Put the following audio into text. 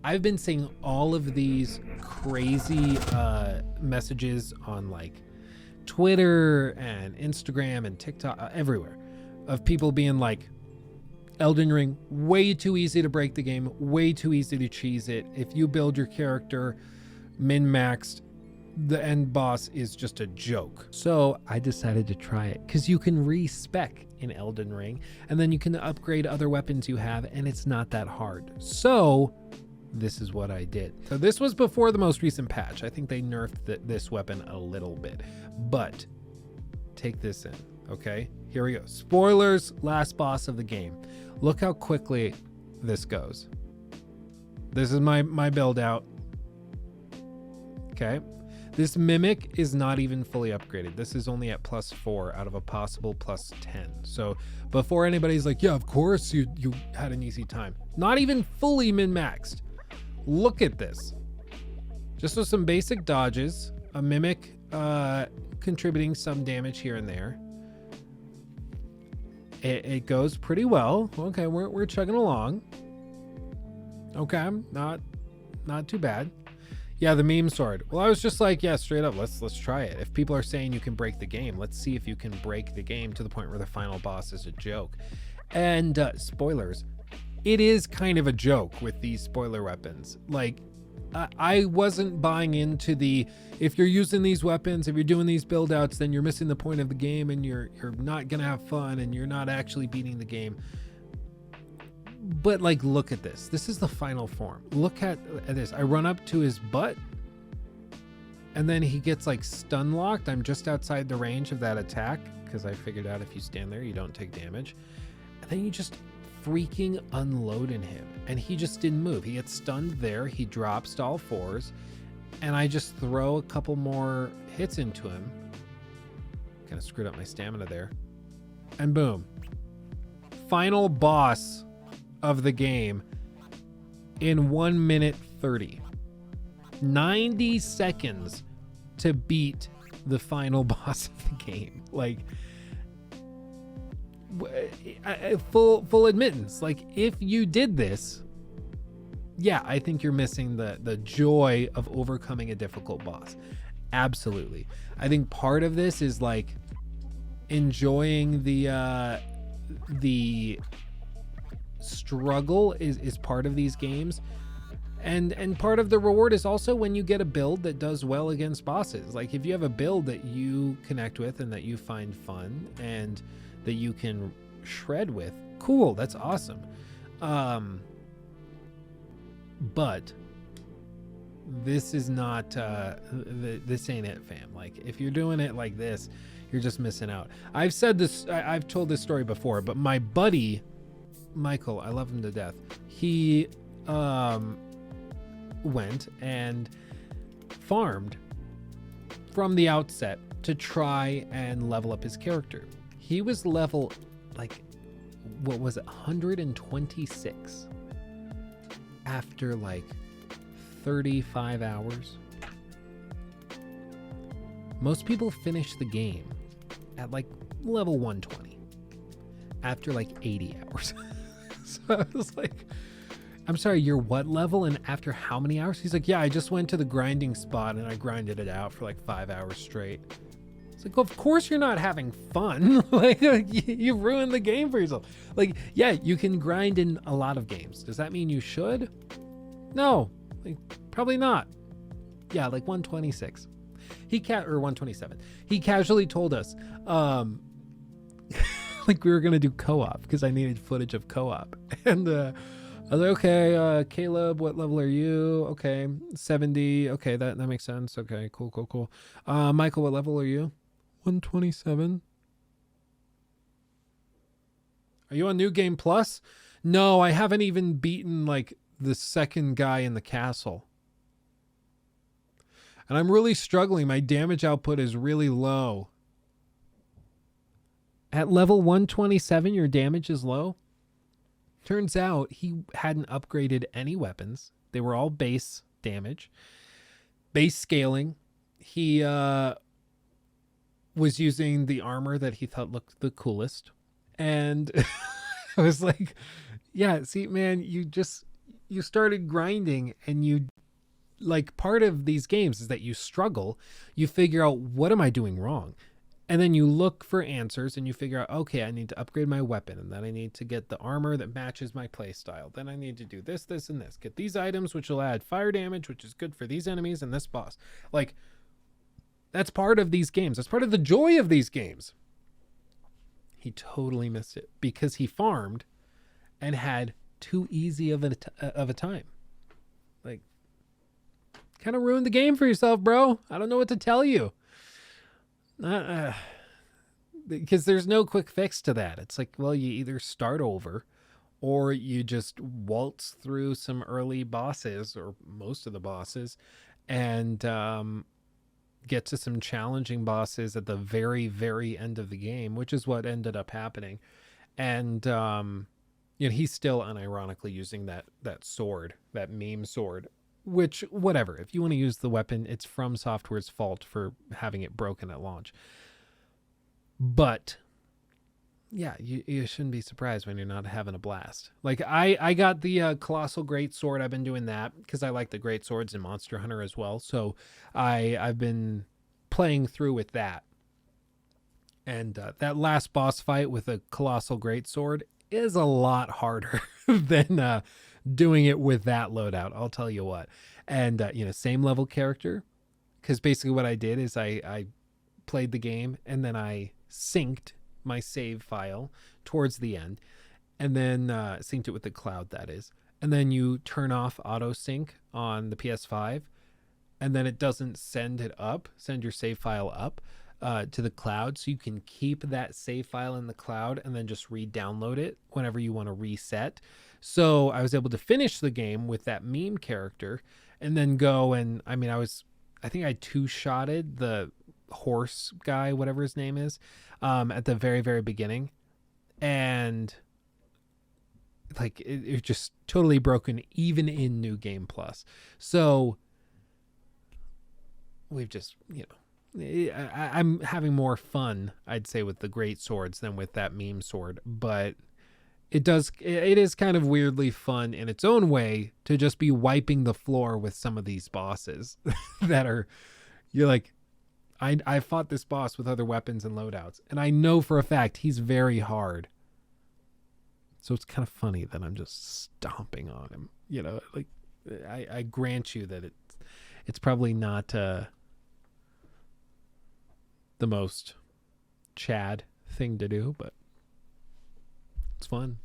I've been seeing all of these crazy messages on like Twitter and Instagram and TikTok, everywhere, of people being like, Elden Ring, way too easy to break the game, way too easy to cheese it. If you build your character min-maxed, the end boss is just a joke. So I decided to try it because you can respec in Elden Ring and then you can upgrade other weapons you have, and it's not that hard. So this is what I did. So this was before the most recent patch. I think they nerfed this weapon a little bit, but take this in, okay? Here we go. Spoilers, last boss of the game. Look how quickly this goes. This is my build out. Okay. This Mimic is not even fully upgraded. This is only at +4 out of a possible +10. So before anybody's like, yeah, of course you had an easy time. Not even fully min-maxed. Look at this. Just with some basic dodges, a Mimic contributing some damage here and there. It goes pretty well. Okay, we're chugging along. Okay, not too bad. Yeah, the meme sword. Well, I was just like, yeah, straight up, let's try it. If people are saying you can break the game, let's see if you can break the game to the point where the final boss is a joke. And spoilers, it is kind of a joke with these spoiler weapons. Like, I wasn't buying into the, if you're using these weapons, if you're doing these build outs, then you're missing the point of the game and you're not gonna have fun and you're not actually beating the game. But like, look at this. This is the final form. Look at this. I run up to his butt and then he gets like stun locked. I'm just outside the range of that attack because I figured out if you stand there, you don't take damage. And then you just freaking unloading him and he just didn't move. He gets stunned there, he drops to all fours, and I just throw a couple more hits into him. Kind of screwed up my stamina there, and boom, final boss of the game in 1 minute 30. 90 seconds to beat the final boss of the game. Like, full admittance, like, if you did this, yeah, I think you're missing the joy of overcoming a difficult boss. Absolutely. I think part of this is like enjoying the struggle is part of these games, and part of the reward is also when you get a build that does well against bosses. Like, if you have a build that you connect with and that you find fun and that you can shred with, cool, that's awesome. But this is not this ain't it, fam. Like, if you're doing it like this, you're just missing out. I've said this, I've told this story before, but my buddy Michael, I love him to death, he went and farmed from the outset to try and level up his character. He was level, like, what was it, 126 after like 35 hours. Most people finish the game at like level 120 after like 80 hours. So I was like, I'm sorry, you're what level and after how many hours? He's like, yeah, I just went to the grinding spot and I grinded it out for like 5 hours straight. It's like, well, of course you're not having fun. Like, you ruined the game for yourself. Like, yeah, you can grind in a lot of games. Does that mean you should? No, like, probably not. Yeah, like 126. Or 127. He casually told us, like, we were gonna do co-op because I needed footage of co-op, and I was like, okay, Caleb, what level are you? Okay, 70. Okay, that makes sense. Okay, cool. Michael, what level are you? 127. Are you on New Game Plus? No, I haven't even beaten like the second guy in the castle. And I'm really struggling. My damage output is really low. At level 127, your damage is low? Turns out he hadn't upgraded any weapons. They were all base damage, base scaling. He was using the armor that he thought looked the coolest. And I was like, yeah, see, man, you you started grinding and you like part of these games is that you struggle, you figure out what am I doing wrong? And then you look for answers and you figure out, okay, I need to upgrade my weapon and then I need to get the armor that matches my playstyle. Then I need to do this, this, and this. Get these items, which will add fire damage, which is good for these enemies and this boss. Like, that's part of these games. That's part of the joy of these games. He totally missed it because he farmed and had too easy of a time. Like, kind of ruined the game for yourself, bro. I don't know what to tell you. Because there's no quick fix to that. It's like, well, you either start over or you just waltz through some early bosses or most of the bosses and get to some challenging bosses at the very, very end of the game, which is what ended up happening. And, he's still unironically using that sword, that meme sword. Which, whatever, if you want to use the weapon, it's From Software's fault for having it broken at launch. But, yeah, you shouldn't be surprised when you're not having a blast. Like, I got the Colossal Greatsword. I've been doing that because I like the great swords in Monster Hunter as well. So I've been playing through with that. And that last boss fight with a Colossal Greatsword is a lot harder than... doing it with that loadout, I'll tell you what. And same level character, because basically what I did is I played the game and then I synced my save file towards the end, and then synced it with the cloud, that is. And then you turn off auto sync on the PS5, and then it doesn't send your save file up to the cloud, so you can keep that save file in the cloud and then just re-download it whenever you want to reset. So I was able to finish the game with that meme character and then go and, I think I two-shotted the horse guy, whatever his name is, at the very, very beginning. And like, it just totally broken even in New Game Plus. So we've just, I'm having more fun, I'd say, with the great swords than with that meme sword, but it is kind of weirdly fun in its own way to just be wiping the floor with some of these bosses that are, you're like, I fought this boss with other weapons and loadouts, and I know for a fact he's very hard. So it's kind of funny that I'm just stomping on him, like I grant you that it's probably not the most Chad thing to do, but it's fun.